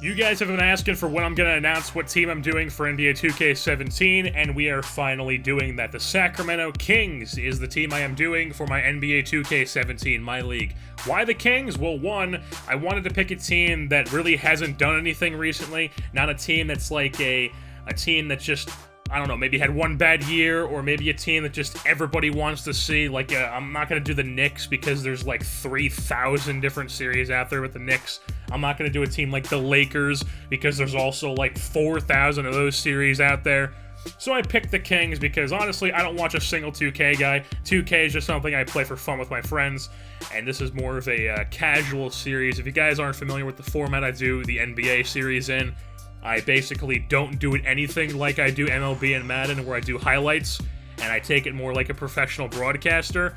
You guys have been asking for when I'm going to announce what team I'm doing for NBA 2K17, and we are finally doing that. The Sacramento Kings is the team I am doing for my NBA 2K17 MyLeague. Why the Kings? Well, one, I wanted to pick a team that really hasn't done anything recently, not a team that's like a team that just, I don't know, maybe had one bad year, or maybe a team that just everybody wants to see. Like, I'm not going to do the Knicks because there's like 3,000 different series out there with the Knicks. I'm not going to do a team like the Lakers because there's also like 4,000 of those series out there. So I picked the Kings because, honestly, I don't watch a single 2K guy. 2K is just something I play for fun with my friends, and this is more of a casual series. If you guys aren't familiar with the format I do the NBA series in, I basically don't do it anything like I do MLB and Madden, where I do highlights, and I take it more like a professional broadcaster.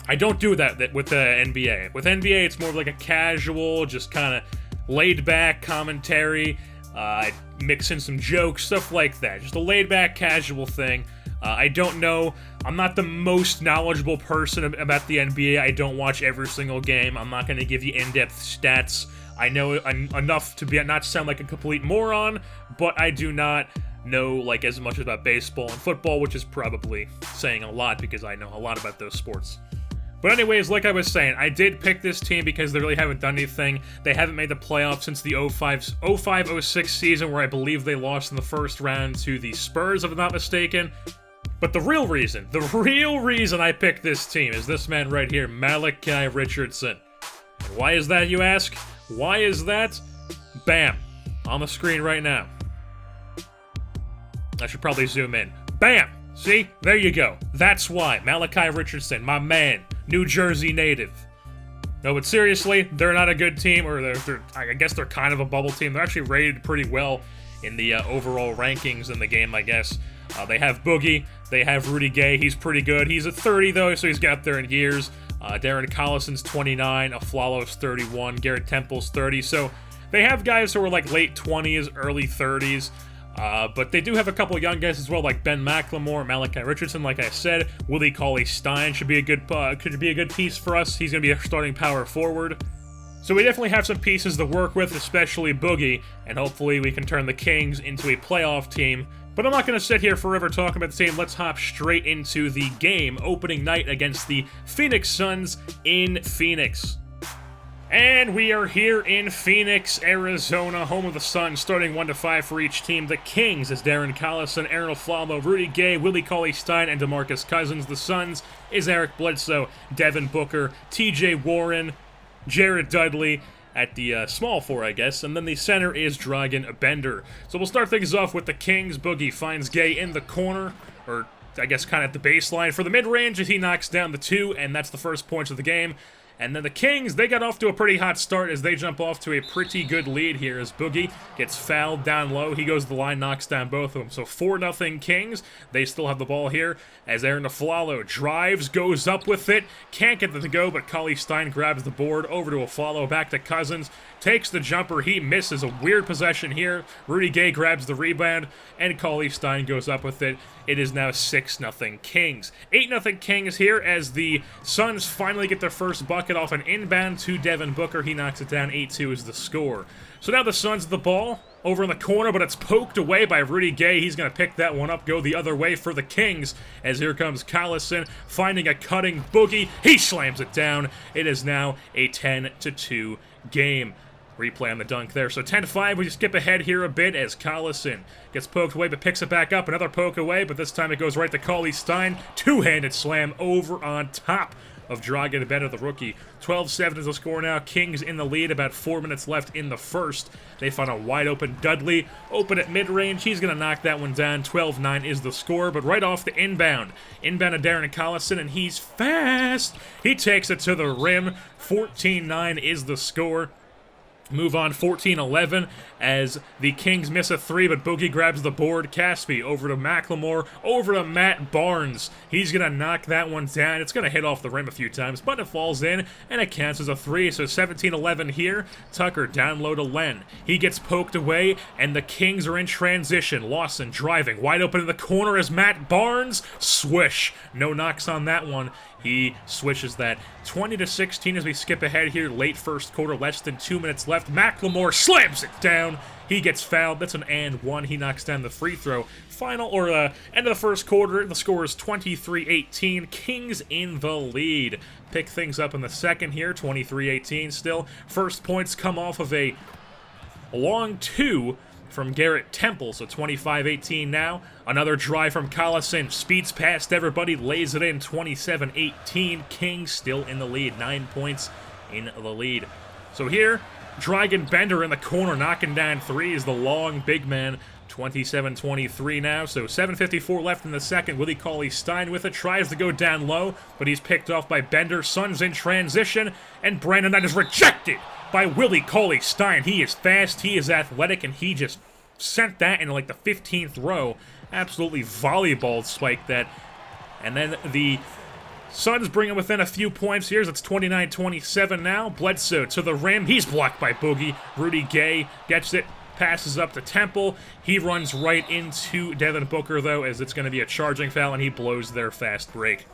I don't do that with the NBA. With NBA, it's more like a casual, just kind of laid-back commentary. I mix in some jokes, stuff like that. Just a laid-back, casual thing. I don't know. I'm not the most knowledgeable person about the NBA. I don't watch every single game. I'm not going to give you in-depth stats. I know enough to not sound like a complete moron, but I do not know like as much about baseball and football, which is probably saying a lot because I know a lot about those sports. But anyways, like I was saying, I did pick this team because they really haven't done anything. They haven't made the playoffs since the 05-06 season, where I believe they lost in the first round to the Spurs, if I'm not mistaken. But the real reason I picked this team is this man right here, Malachi Richardson. And why is that, you ask? Why is that? Bam. On the screen right now. I should probably zoom in. Bam! See? There you go. That's why. Malachi Richardson, my man. New Jersey native. No, but seriously, they're not a good team, or I guess they're kind of a bubble team. They're actually rated pretty well in the overall rankings in the game, I guess. They have Boogie. They have Rudy Gay. He's pretty good. He's at 30, though, so he's got there in years. Darren Collison's 29. Aflalo's 31. Garrett Temple's 30. So they have guys who are like late 20s, early 30s. But they do have a couple of young guys as well, like Ben McLemore, Malachi Richardson. Like I said, Willie Cauley-Stein should be a good piece for us. He's going to be a starting power forward. So we definitely have some pieces to work with, especially Boogie, and hopefully we can turn the Kings into a playoff team. But I'm not going to sit here forever talking about the team. Let's hop straight into the game. Opening night against the Phoenix Suns in Phoenix. And we are here in Phoenix, Arizona, home of the Suns, starting 1-5 for each team. The Kings is Darren Collison, Aaron Aflalo, Rudy Gay, Willie Cauley-Stein, and DeMarcus Cousins. The Suns is Eric Bledsoe, Devin Booker, TJ Warren, Jared Dudley at the small four, I guess, and then the center is Dragan Bender. So we'll start things off with the Kings. Boogie finds Gay in the corner, or I guess kind of at the baseline for the mid-range as he knocks down the two, and that's the first points of the game. And then the Kings, they got off to a pretty hot start as they jump off to a pretty good lead here as Boogie gets fouled down low. He goes to the line, knocks down both of them. So 4-0 Kings. They still have the ball here as Aaron Aflalo drives, goes up with it. Can't get it to go, but Cauley-Stein grabs the board over to Aflalo, back to Cousins. Takes the jumper. He misses. A weird possession here. Rudy Gay grabs the rebound, and Cauley-Stein goes up with it. It is now 6-0 Kings. 8-0 Kings here as the Suns finally get their first bucket off an inbound to Devin Booker. He knocks it down. 8-2 is the score. So now the Suns have the ball over in the corner, but it's poked away by Rudy Gay. He's going to pick that one up, go the other way for the Kings, as here comes Collison finding a cutting Boogie. He slams it down. It is now a 10-2 game. Replay on the dunk there. So 10-5, we skip ahead here a bit as Collison gets poked away but picks it back up. Another poke away, but this time it goes right to Cauley-Stein. Two-handed slam over on top of Dragan Bender, the rookie. 12-7 is the score now. Kings in the lead, about 4 minutes left in the first. They find a wide-open Dudley. Open at mid-range. He's going to knock that one down. 12-9 is the score, but right off the inbound. Inbound to Darren Collison, and he's fast. He takes it to the rim. 14-9 is the score. Move on 14-11 as the Kings miss a three, but Boogie grabs the board. Caspi over to McLemore, over to Matt Barnes. He's going to knock that one down. It's going to hit off the rim a few times, but it falls in, and it counts as a three. So 17-11 here. Tucker down low to Len. He gets poked away, and the Kings are in transition. Lawson driving, wide open in the corner as Matt Barnes. Swish. No knocks on that one. He switches that. 20-16 as we skip ahead here. Late first quarter, less than 2 minutes left. left. Macklemore slams it down. He gets fouled. That's an and one. He knocks down the free throw. End of the first quarter, the score is 23-18. Kings in the lead. Pick things up in the second here, 23-18 still. First points come off of a long two from Garrett Temple, so 25-18 now. Another drive from Collison, speeds past everybody, lays it in, 27-18. Kings still in the lead, 9 points in the lead. So here, Dragon Bender in the corner, knocking down threes, the long big man, 27-23 now, so 7:54 left in the second. Willie Cauley-Stein with it, tries to go down low, but he's picked off by Bender. Suns in transition, and Brandon Knight is rejected by Willie Cauley-Stein. He is fast, he is athletic, and he just sent that into like the 15th row. Absolutely volleyball spiked that. And then the Suns bring it within a few points here. It's 29-27 now. Bledsoe to the rim. He's blocked by Boogie. Rudy Gay gets it, passes up to Temple. He runs right into Devin Booker, though, as it's going to be a charging foul, and he blows their fast break.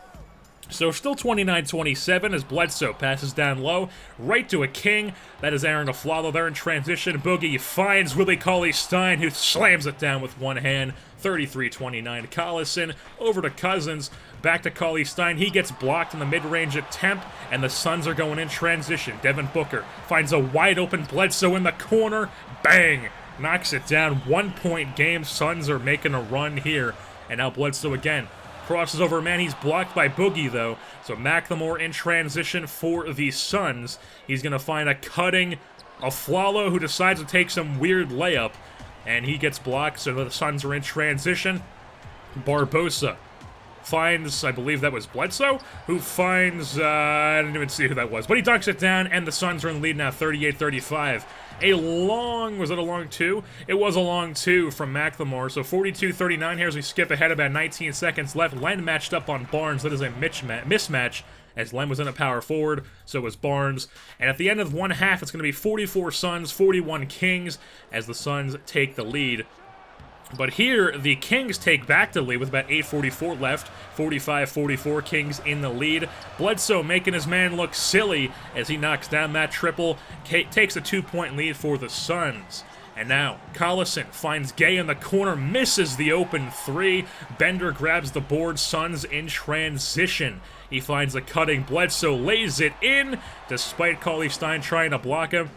So still 29-27 as Bledsoe passes down low, right to a King. That is Aaron Aflalo there in transition. Boogie finds Willie Cauley-Stein, who slams it down with one hand. 33-29. Collison over to Cousins. Back to Cauley-Stein. He gets blocked in the mid-range attempt, and the Suns are going in transition. Devin Booker finds a wide-open Bledsoe in the corner. Bang! Knocks it down. 1 point game. Suns are making a run here. And now Bledsoe again. Crosses over a man. He's blocked by Boogie, though. So Macklemore in transition for the Suns. He's going to find a cutting Aflalo, who decides to take some weird layup. And he gets blocked, so the Suns are in transition. Barbosa finds, I believe that was Bledsoe, who finds, I didn't even see who that was, but he dunks it down, and the Suns are in the lead now, 38-35. Was it a long two? It was a long two from Macklemore, so 42-39 here as we skip ahead, about 19 seconds left. Len matched up on Barnes. That is a mismatch, as Len was in a power forward, so was Barnes. And at the end of one half, it's going to be 44 Suns, 41 Kings, as the Suns take the lead. But here, the Kings take back the lead with about 8:44 left. 45-44, Kings in the lead. Bledsoe making his man look silly as he knocks down that triple. Takes a 2-point lead for the Suns. And now, Collison finds Gay in the corner, misses the open three. Bender grabs the board, Suns in transition. He finds a cutting Bledsoe, lays it in, despite Cauley-Stein trying to block him.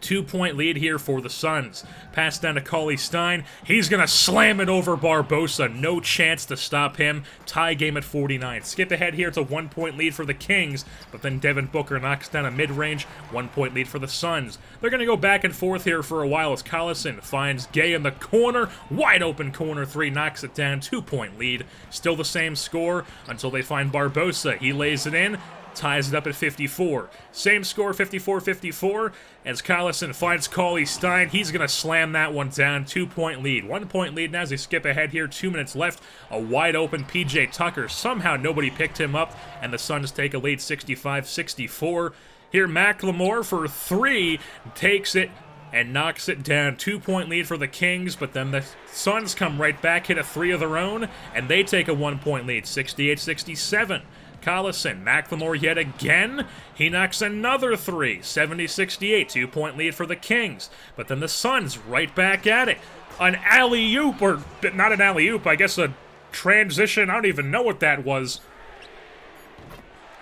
2-point lead here for the Suns. Pass down to Cauley-Stein. He's going to slam it over Barbosa. No chance to stop him. Tie game at 49. Skip ahead here. It's a 1-point lead for the Kings, but then Devin Booker knocks down a mid-range. 1-point lead for the Suns. They're going to go back and forth here for a while as Collison finds Gay in the corner. Wide open corner three. Knocks it down. 2-point lead. Still the same score until they find Barbosa. He lays it in. Ties it up at 54. Same score, 54-54, as Collison finds Cauley-Stein. He's going to slam that one down. 2-point lead. 1-point lead now as they skip ahead here. 2 minutes left. A wide-open P.J. Tucker. Somehow nobody picked him up, and the Suns take a lead 65-64. Here, Macklemore for three. Takes it and knocks it down. 2-point lead for the Kings, but then the Suns come right back, hit a three of their own, and they take a 1-point lead. 68-67. Collison, Macklemore yet again. He knocks another three. 70-68. 2-point lead for the Kings. But then the Suns right back at it. An alley-oop, or not an alley-oop, I guess a transition. I don't even know what that was.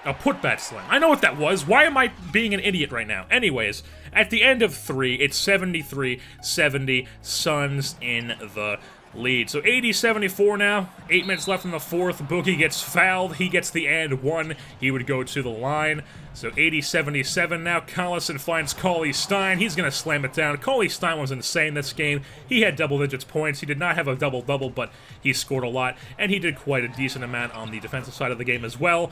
A putback slam. I know what that was. Why am I being an idiot right now? Anyways, at the end of three, it's 73-70. Suns in the lead. So 80-74 now. 8 minutes left in the fourth. Boogie gets fouled. He gets the and one. He would go to the line. So 80-77 now. Collison finds Cauley-Stein. He's going to slam it down. Cauley-Stein was insane this game. He had double digits points. He did not have a double-double, but he scored a lot. And he did quite a decent amount on the defensive side of the game as well.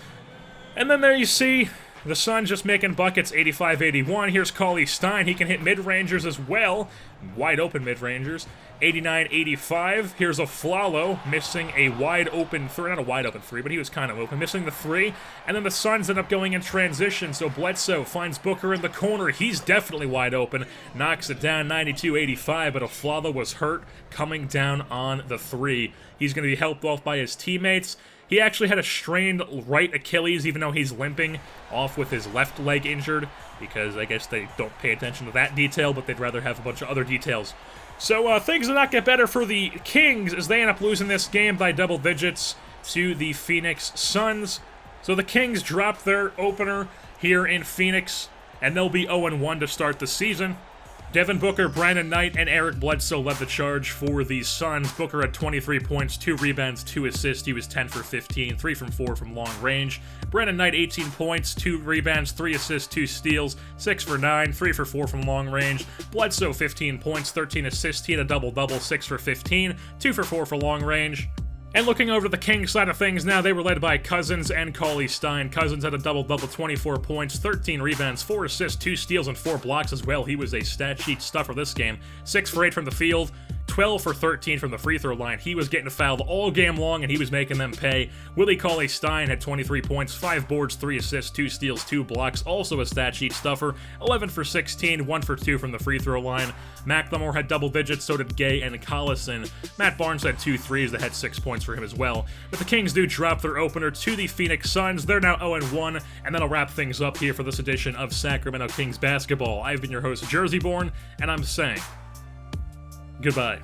And then there you see the Suns just making buckets, 85-81. Here's Cauley-Stein. He can hit mid-rangers as well. Wide open mid-rangers. 89-85. Here's Aflalo missing a wide open three. Not a wide open three, but he was kind of open. Missing the three. And then the Suns end up going in transition. So Bledsoe finds Booker in the corner. He's definitely wide open. Knocks it down 92-85. But Aflalo was hurt coming down on the three. He's going to be helped off by his teammates. He actually had a strained right Achilles, even though he's limping off with his left leg injured, because I guess they don't pay attention to that detail, but they'd rather have a bunch of other details. So things did not get better for the Kings as they end up losing this game by double digits to the Phoenix Suns. So the Kings dropped their opener here in Phoenix, and they'll be 0-1 to start the season. Devin Booker, Brandon Knight, and Eric Bledsoe led the charge for the Suns. Booker had 23 points, 2 rebounds, 2 assists. He was 10 for 15, 3 from 4 from long range. Brandon Knight, 18 points, 2 rebounds, 3 assists, 2 steals, 6 for 9, 3 for 4 from long range. Bledsoe, 15 points, 13 assists. He had a double-double, 6 for 15, 2 for 4 for long range. And looking over the Kings side of things now, they were led by Cousins and Cauley-Stein. Cousins had a double-double, 24 points, 13 rebounds, 4 assists, 2 steals, and 4 blocks as well. He was a stat sheet stuffer this game. 6 for 8 from the field, 12 for 13 from the free throw line. He was getting fouled all game long, and he was making them pay. Willie Cauley-Stein had 23 points, 5 boards, 3 assists, 2 steals, 2 blocks. Also a stat sheet stuffer. 11 for 16, 1 for 2 from the free throw line. McLemore had double digits, so did Gay and Collison. Matt Barnes had 2 threes that had 6 points for him as well. But the Kings do drop their opener to the Phoenix Suns. They're now 0-1, and that'll wrap things up here for this edition of Sacramento Kings basketball. I've been your host, Jerseyborn, and I'm saying goodbye.